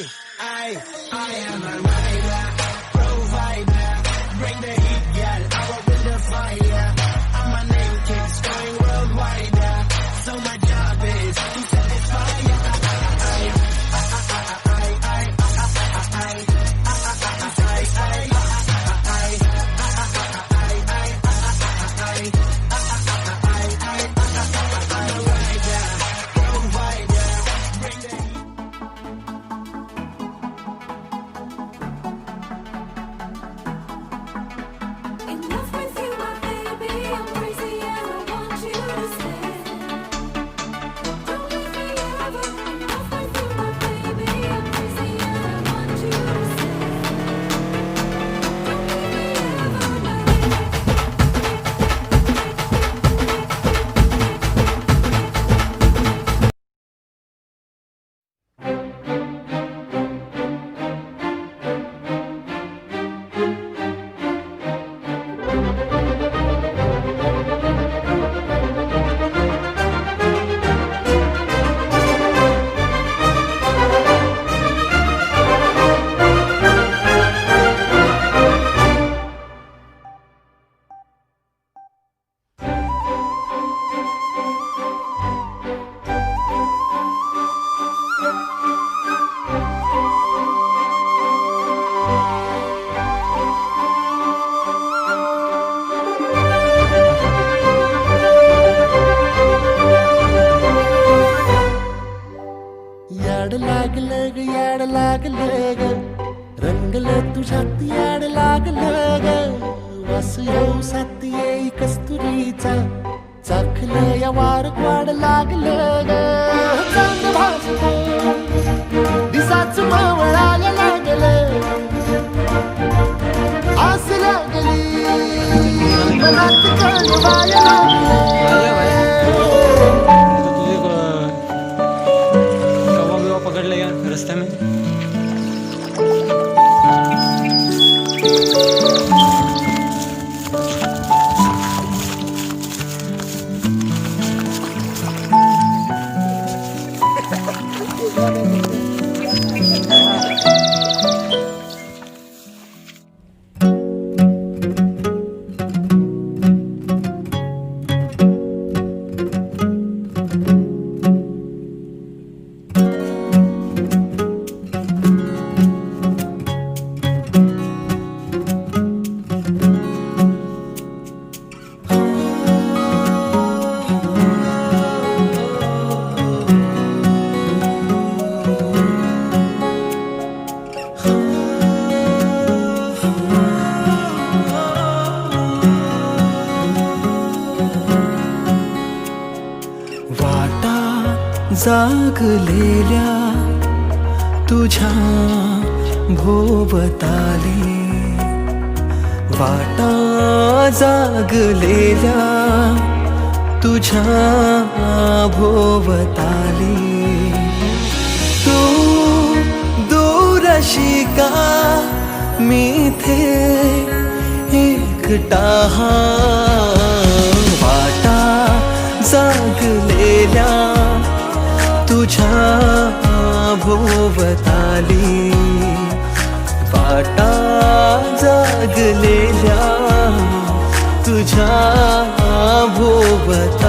I am a rider, provider. Bring the heat, girl. I will win the fire. And my name keeps going worldwide. So my job is to satisfy you. याड लागलं ग रंगलं तुझ्यात याड लागलं ग वास येऊ साथ येई कस्तुरीचा चाखलं या वार वाड लागलं ग चांद भासतो दिसाच मावळायला लागलं आस लागली मनात कळवायला पकड़ लिया रास्ते में। जागलेल्या तुझ्या भोवताली वाटा जागलेल्या तुझ्या भोवताली तू दूरशी का मी थे एकटा वाटा जागलेल्या तुझ्या भोवताली वाटा जागलेल्या तुझ्या भोवताली